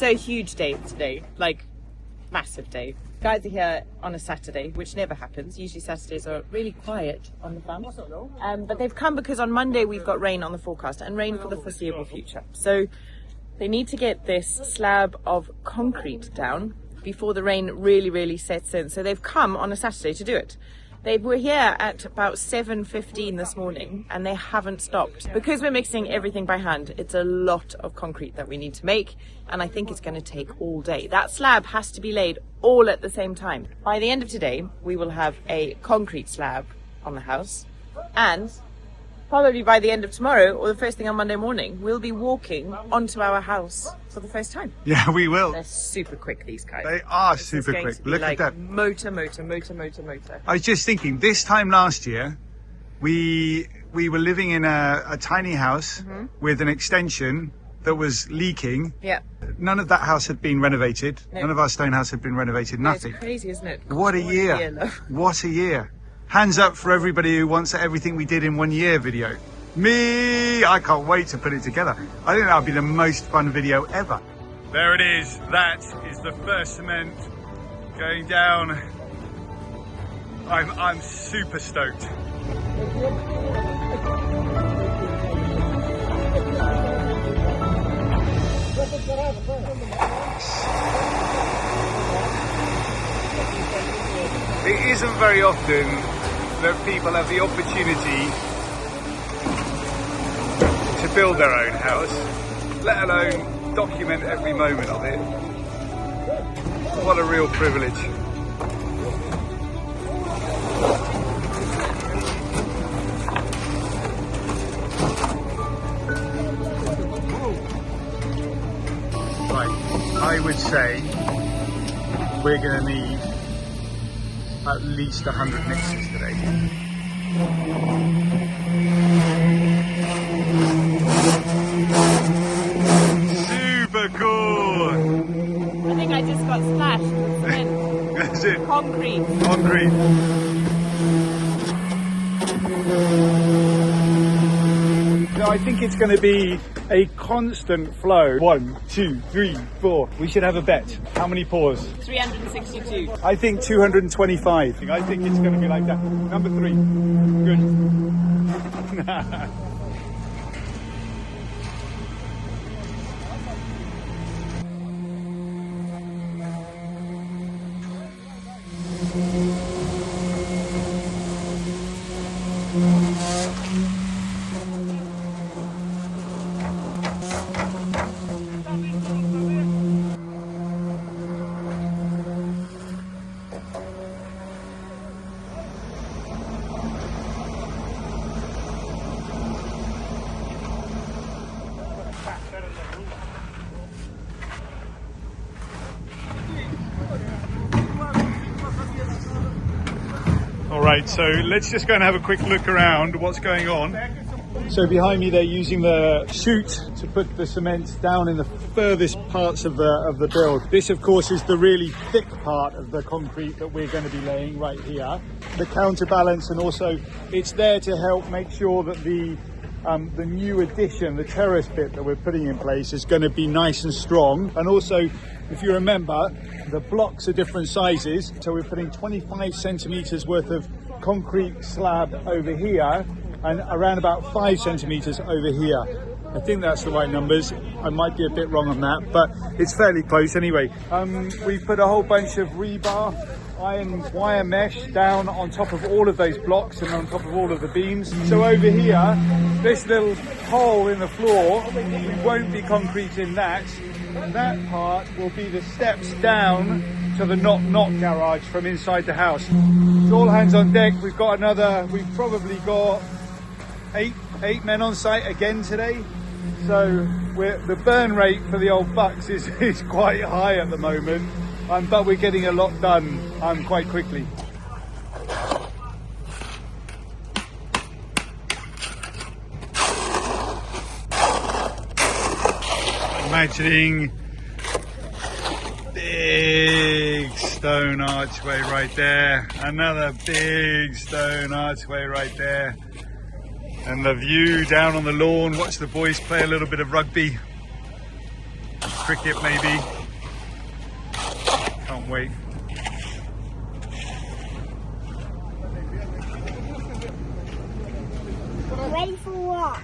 So huge day today, like massive day. Guys are here on a Saturday, which never happens. Usually Saturdays are really quiet on the farm. But they've come because on Monday we've got rain on the forecast, and rain for the foreseeable future. So they need to get this slab of concrete down before the rain really sets in. So they've come on a Saturday to do it. They were here at about 7:15 this morning and they haven't stopped. Because we're mixing everything by hand, it's a lot of concrete that we need to make, and I think it's going to take all day. That slab has to be laid all at the same time. By the end of today, we will have a concrete slab on the house, and probably by the end of tomorrow or the first thing on Monday morning, we'll be walking onto our house for the first time. Yeah, we will. They're super quick, these guys. They are super quick. Look at that. Motor. I was just thinking, this time last year, we were living in a tiny house with an extension that was leaking. Yeah. None of that house had been renovated. No. None of our stone house had been renovated. Nothing. It's crazy, isn't it? What a year. What a year. Hands up for everybody who wants everything we did in 1 year video. Me! I can't wait to put it together. I think that'll be the most fun video ever. There it is. That is the first cement going down. I'm super stoked. It isn't very often that people have the opportunity to build their own house, let alone document every moment of it. What a real privilege. Right, I would say we're going to need at least 100 mixes today. Super cool! I think I just got splashed with cement. That's it. Concrete. So I think it's going to be a constant flow. 1, 2, 3, 4. We should have a bet. How many pours? 362. I think 225. I think it's going to be like that. Number 3. Good. Alright, so let's just go and have a quick look around what's going on. So behind me they're using the chute to put the cement down in the furthest parts of the build. This of course is the really thick part of the concrete that we're going to be laying right here. The counterbalance, and also it's there to help make sure that the new addition, the terrace bit that we're putting in place, is going to be nice and strong. And also, if you remember, the blocks are different sizes, so we're putting 25 centimeters worth of concrete slab over here and around about 5 centimeters over here. I think that's the right numbers. I might be a bit wrong on that, but it's fairly close anyway. We've put a whole bunch of rebar, iron wire mesh down on top of all of those blocks and on top of all of the beams. So over here, this little hole in the floor, we won't be concreting that. That part will be the steps down to the knock garage from inside the house. It's all hands on deck. We've probably got eight men on site again today. So the burn rate for the old bucks is quite high at the moment, but we're getting a lot done quite quickly. Imagining big stone archway right there, another big stone archway right there, and the view down on the lawn. Watch the boys play a little bit of rugby. cricket maybe. Can't wait. Ready for what?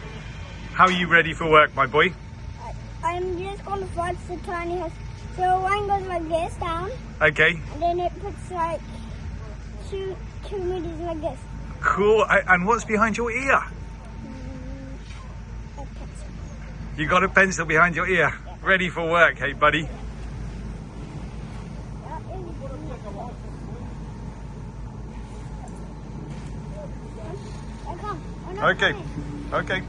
How are you ready for work, my boy? I'm just going to fudge the tiny house. So one goes like this down. Okay. And then it puts like two meters like this. Cool. And what's behind your ear? A pencil. You got a pencil behind your ear. Ready for work, hey buddy. Okay. Okay.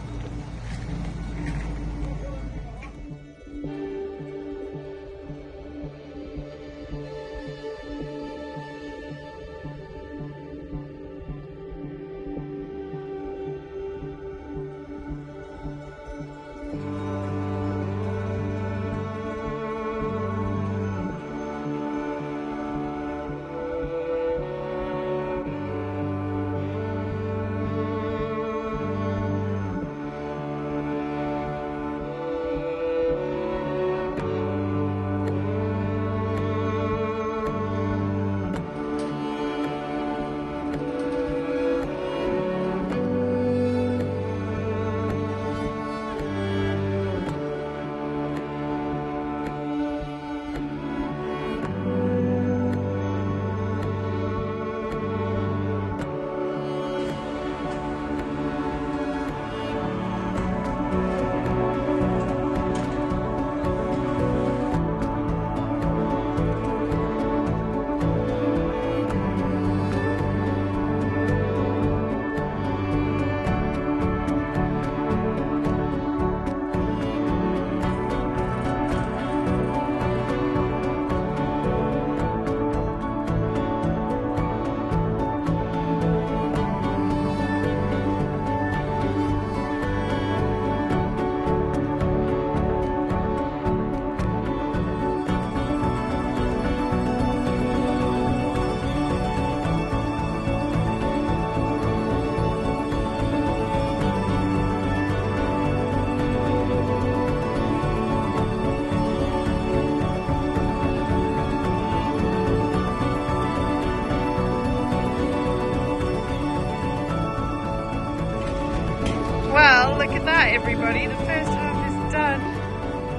Well, look at that, everybody. The first half is done.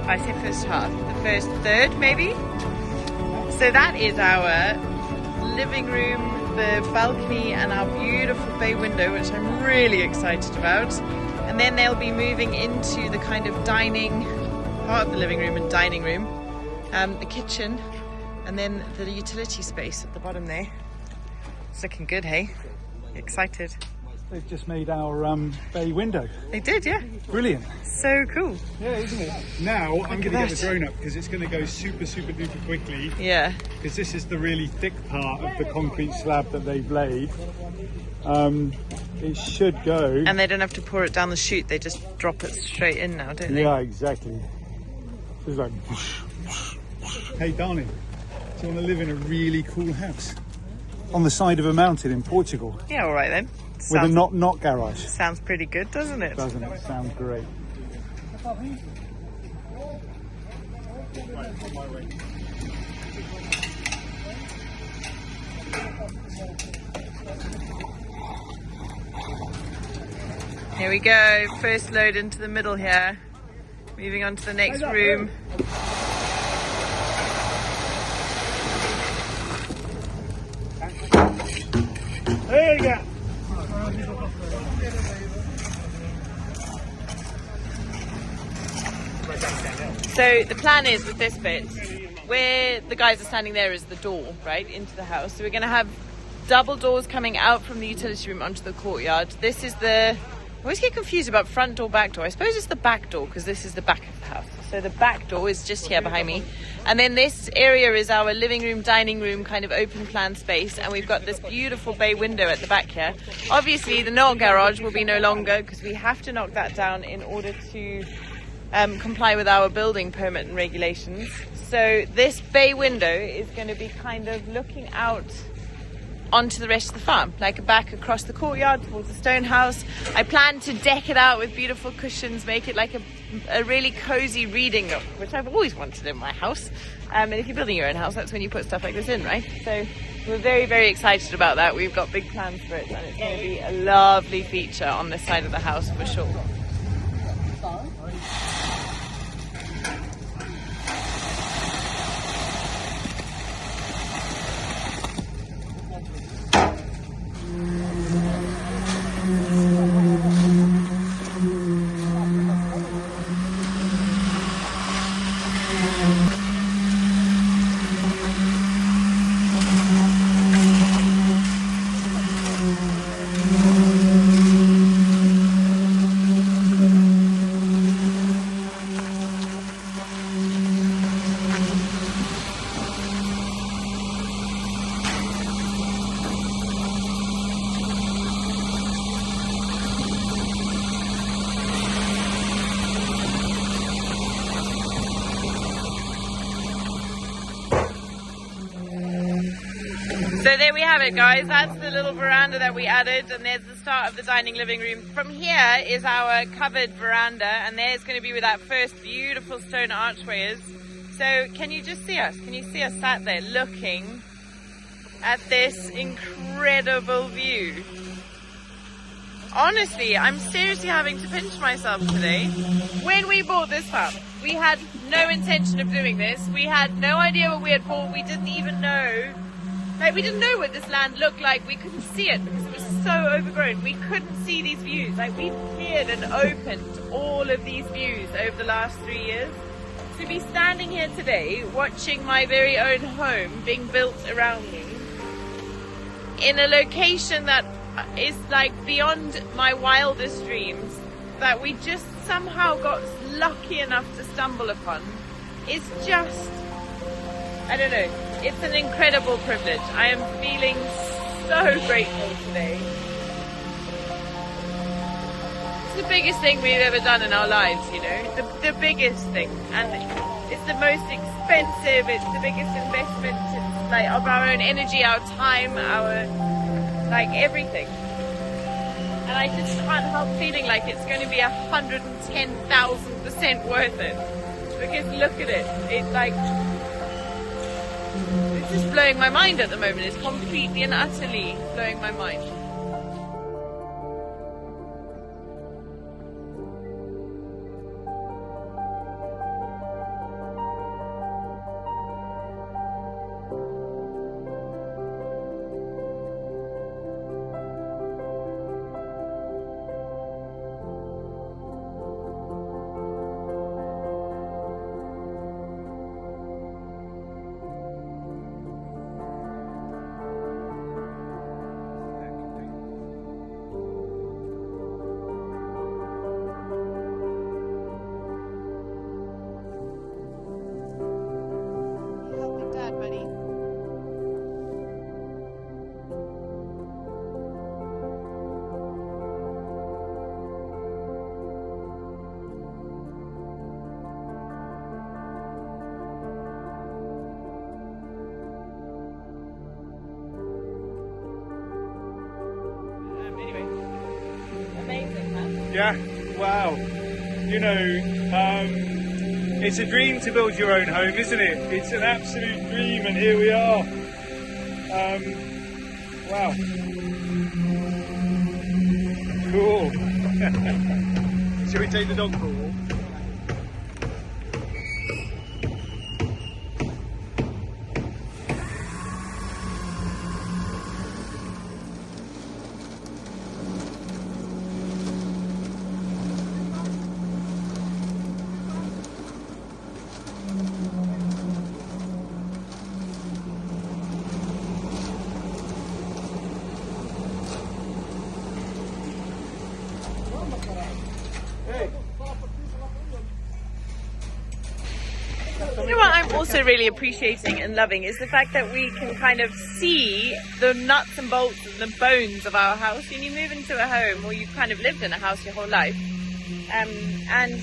I say first half, the first third, maybe. So that is our living room, the balcony, and our beautiful bay window, which I'm really excited about. And then they'll be moving into the kind of dining part of the living room and dining room, the kitchen, and then the utility space at the bottom there. It's looking good, hey? Excited. They've just made our bay window. They did, yeah. Brilliant. So cool. Yeah, isn't it? Now I'm going to get the drone up because it's going to go super duper quickly. Yeah. Because this is the really thick part of the concrete slab that they've laid. It should go. And they don't have to pour it down the chute, they just drop it straight in now, don't they? Yeah, exactly. It's like hey darling, do you want to live in a really cool house on the side of a mountain in Portugal? Yeah, all right then. With a not garage. Sounds pretty good, doesn't it? Doesn't it? Sounds great. Here we go, first load into the middle here. Moving on to the next room. There you go. So the plan is with this bit, where the guys are standing there is the door, right, into the house. So we're going to have double doors coming out from the utility room onto the courtyard. This is the... I always get confused about front door, back door. I suppose it's the back door because this is the back of the house. So the back door is just here behind me. And then this area is our living room, dining room, kind of open plan space. And we've got this beautiful bay window at the back here. Obviously, the not garage will be no longer because we have to knock that down in order to comply with our building permit and regulations. So this bay window is going to be kind of looking out onto the rest of the farm, like back across the courtyard towards the stone house. I plan to deck it out with beautiful cushions, make it like a really cozy reading nook, which I've always wanted in my house. And if you're building your own house, that's when you put stuff like this in, right? So we're very, very excited about that. We've got big plans for it, and it's going to be a lovely feature on this side of the house for sure. So there we have it, guys. That's the little veranda that we added, and there's the start of the dining living room. From here is our covered veranda, and there's going to be where that first beautiful stone archway is. So can you just see us? Can you see us sat there looking at this incredible view? Honestly, I'm seriously having to pinch myself today. When we bought this farm, we had no intention of doing this. We had no idea what we had bought. We didn't even know. Like, we didn't know what this land looked like. We couldn't see it because it was so overgrown. We couldn't see these views. Like, we cleared and opened all of these views over the last 3 years. To be standing here today, watching my very own home being built around me, in a location that is like beyond my wildest dreams, that we just somehow got lucky enough to stumble upon, is just, I don't know, it's an incredible privilege. I am feeling so grateful today. It's the biggest thing we've ever done in our lives, you know, the biggest thing, and it's the most expensive, it's the biggest investment, it's like of our own energy, our time, our, like, everything. And I just can't help feeling like it's going to be 110,000% worth it, because look at it, it's like, it's just blowing my mind at the moment. It's completely and utterly blowing my mind. Yeah, wow. You know, it's a dream to build your own home, isn't it? It's an absolute dream, and here we are. Wow. Cool. Shall we take the dog for a walk? You know what I'm also really appreciating and loving is the fact that we can kind of see the nuts and bolts and the bones of our house. When you move into a home, or you've kind of lived in a house your whole life, and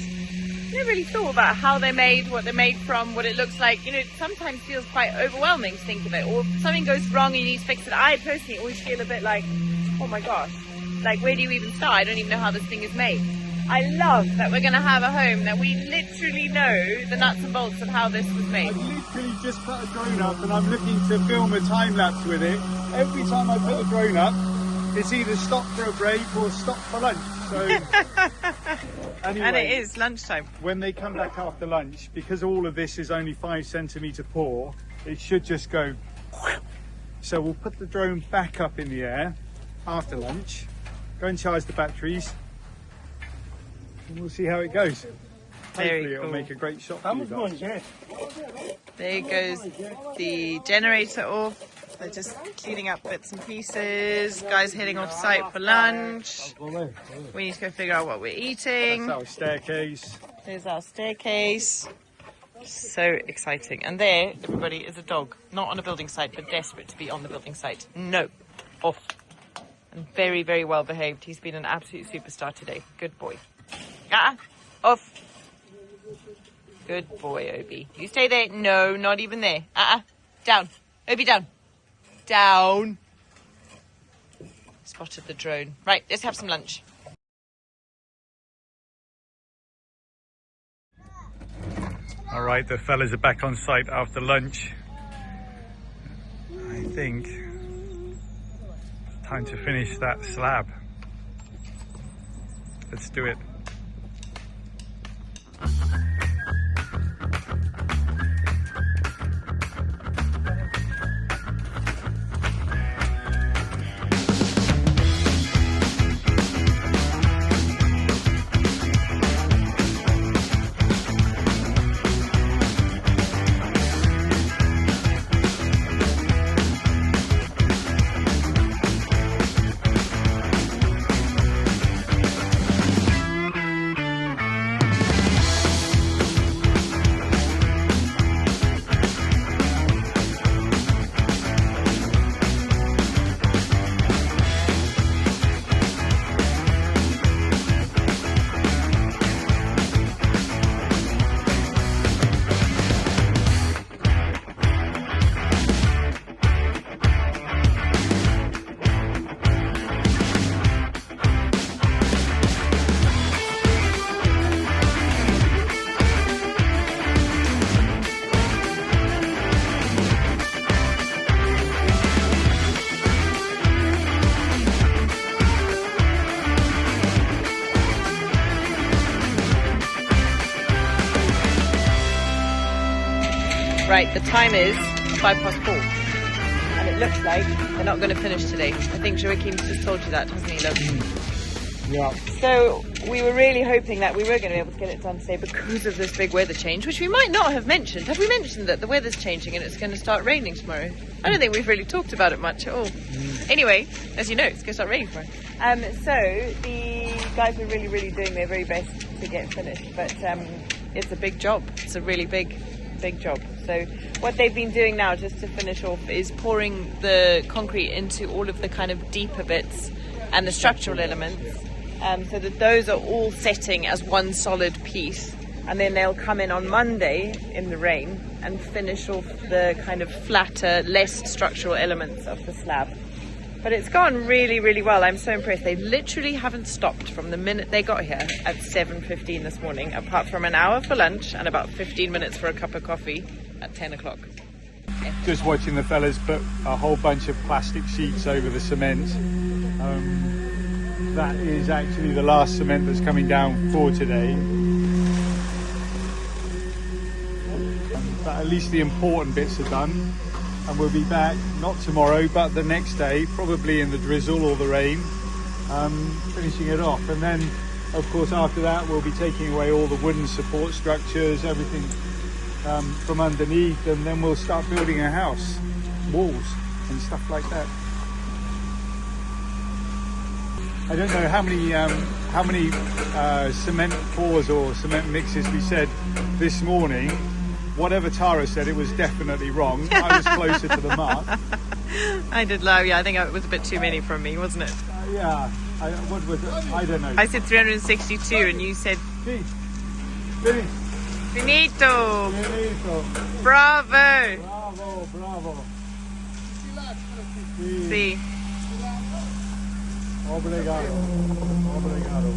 never really thought about how they're made, what they're made from, what it looks like. You know, it sometimes feels quite overwhelming to think of it, or if something goes wrong and you need to fix it. I personally always feel a bit like, oh my gosh, like where do you even start? I don't even know how this thing is made. I love that we're going to have a home that we literally know the nuts and bolts of how this was made. I literally just put a drone up and I'm looking to film a time lapse with it. Every time I put a drone up, it's either stop for a break or stop for lunch. So anyway, and it is lunchtime. When they come back after lunch, because all of this is only 5 centimetre pour, it should just go. So we'll put the drone back up in the air after lunch, go and charge the batteries, and we'll see how it goes. Very Hopefully it'll cool. make a great shot for you guys. There goes the generator off. They're just cleaning up bits and pieces. Guys heading off site for lunch. We need to go figure out what we're eating. That's our staircase. There's our staircase. So exciting. And there, everybody, is a dog. Not on a building site, but desperate to be on the building site. No. Off. And very, very well behaved. He's been an absolute superstar today. Good boy. Off. Good boy, Obi. You stay there. No, not even there. Down. Obi, down. Down. Spotted the drone. Right, let's have some lunch. All right, the fellas are back on site after lunch. I think it's time to finish that slab. Let's do it. Right, the time is 4:05. And it looks like they're not going to finish today. I think Joachim's just told you that, hasn't he, love? Yeah. So we were really hoping that we were going to be able to get it done today because of this big weather change, which we might not have mentioned. Have we mentioned that the weather's changing and it's going to start raining tomorrow? I don't think we've really talked about it much at all. Anyway, as you know, it's going to start raining tomorrow. So the guys are really, really doing their very best to get finished, but it's a big job. It's a really big job. So what they've been doing now, just to finish off, is pouring the concrete into all of the kind of deeper bits and the structural elements, so that those are all setting as one solid piece, and then they'll come in on Monday in the rain and finish off the kind of flatter, less structural elements of the slab. But it's gone really, really well. I'm so impressed. They literally haven't stopped from the minute they got here at 7:15 this morning, apart from an hour for lunch and about 15 minutes for a cup of coffee at 10 o'clock. Just watching the fellas put a whole bunch of plastic sheets over the cement. That is actually the last cement that's coming down for today. But at least the important bits are done. And we'll be back, not tomorrow, but the next day, probably in the drizzle or the rain, finishing it off. And then, of course, after that, we'll be taking away all the wooden support structures, everything from underneath, and then we'll start building a house, walls and stuff like that. I don't know how many cement pours or cement mixes we said this morning. Whatever Tara said, it was definitely wrong. I was closer to the mark. I did low, yeah. I think it was a bit too many from me, wasn't it? Yeah. What was it? I don't know. I said 362 and you said... Gee. Finished. Finito. Finito. Bravo. Bravo, bravo. Sí. Obrigado. Obrigado.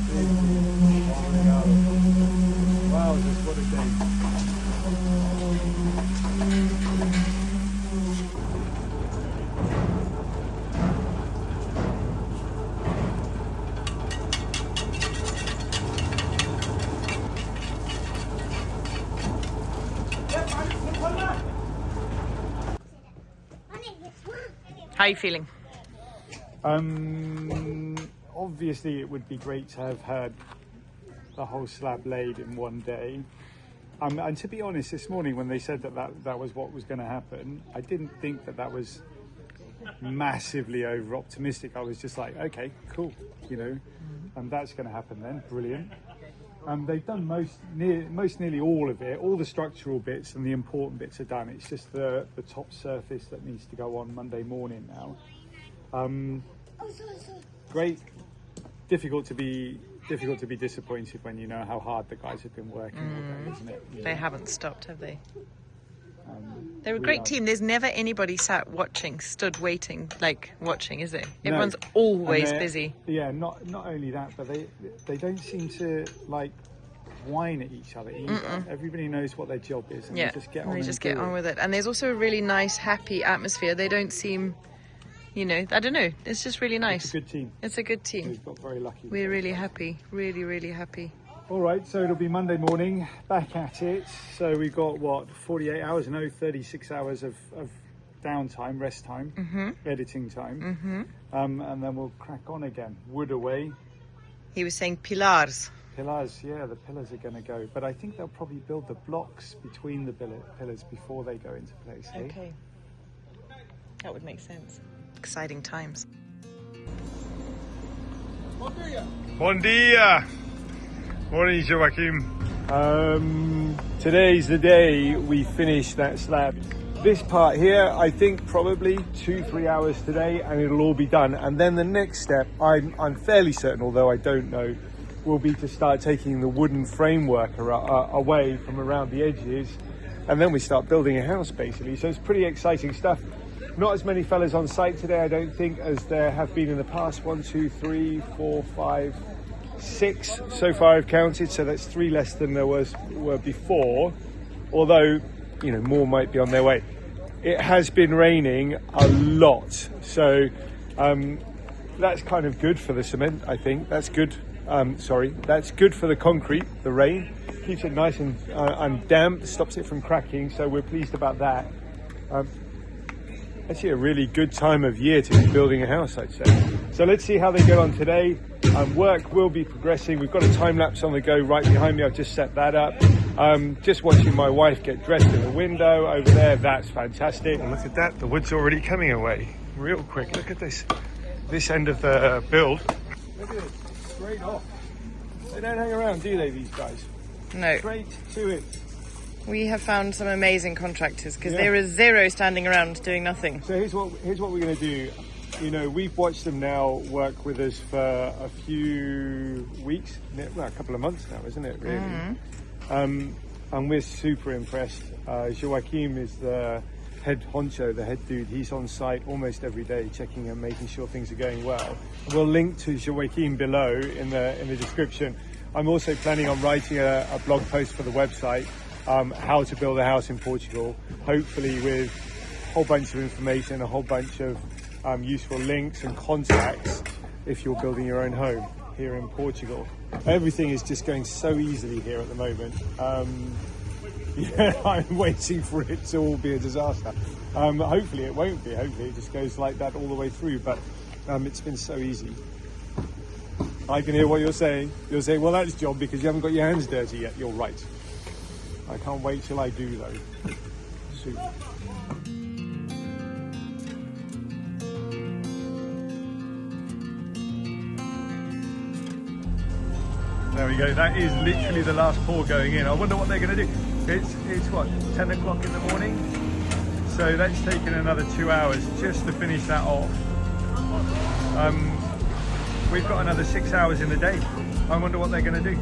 Sí, obrigado. Wow, just what a day. How are you feeling? Obviously it would be great to have had the whole slab laid in one day. And to be honest, this morning when they said that was what was going to happen, I didn't think that was massively over optimistic. I was just like, okay, cool, you know, and that's going to happen then. Brilliant. They've done most nearly all of it. All the structural bits and the important bits are done. It's just the top surface that needs to go on Monday morning now. Great. Difficult to be disappointed when you know how hard the guys have been working all day, isn't it? You They know? haven't stopped, have they? They're a great team. There's never anybody sat watching, stood waiting, like watching, is there? Everyone's always busy. Yeah, not only that, but they don't seem to like whine at each other either. Everybody knows what their job is, and Yeah, they just get on. they just get on with it. And there's also a really nice, happy atmosphere. They don't seem, you know, I don't know. It's just really nice. It's a good team. It's a good team. We've got very lucky. We're really happy. Really, really happy. All right, so it'll be Monday morning, back at it. So we've got, what, 48 hours? No, 36 hours of downtime, rest time, editing time. And then we'll crack on again. Wood away. He was saying pillars. Pillars, yeah, the pillars are going to go. But I think they'll probably build the blocks between the pillars before they go into place. Eh? Okay. That would make sense. Exciting times. Bon dia! Morning, Joachim. Today's the day we finish that slab. This part here, I think probably 2-3 hours today, and it'll all be done. And then the next step, I'm fairly certain, although I don't know, will be to start taking the wooden framework away from around the edges, and then we start building a house basically. So it's pretty exciting stuff. Not as many fellas on site today, I don't think, as there have been in the past. 1, 2, 3, 4, 5, 6 so far I've counted, so that's 3 less than there were before, although, you know, more might be on their way. It has been raining a lot, so that's kind of good for the cement, I think. That's good. That's good for the concrete, the rain. Keeps it nice and damp, stops it from cracking, so we're pleased about that. Actually a really good time of year to be building a house, I'd say. So let's see how they get on today. Work will be progressing. We've got a time lapse on the go right behind me. I've just set that up. Just watching my wife get dressed in the window over there. That's fantastic. And look at that, the wood's already coming away real quick. Look at this end of the build. Look at it, straight off. They don't hang around, do they, these guys? No. Straight to it. We have found some amazing contractors because there is zero standing around doing nothing. So here's what we're going to do. You know, we've watched them now work with us for a few weeks, well, a couple of months now, isn't it, really? And we're super impressed. Joachim is the head honcho, the head dude. He's on site almost every day, checking and making sure things are going well. We'll link to Joachim below in the description. I'm also planning on writing a blog post for the website, how to build a house in Portugal, hopefully with a whole bunch of information, a whole bunch of useful links and contacts if you're building your own home here in Portugal. Everything is just going so easily here at the moment. Yeah, I'm waiting for it to all be a disaster. Hopefully it won't be. Hopefully it just goes like that all the way through, but it's been so easy. I can hear what you're saying. You're saying, well, that's job because you haven't got your hands dirty yet. You're right. I can't wait till I do though. Super. There we go, that is literally the last pour going in. I wonder what they're going to do. It's what, 10 o'clock in the morning? So that's taken another 2 hours just to finish that off. We've got another 6 hours in the day. I wonder what they're going to do.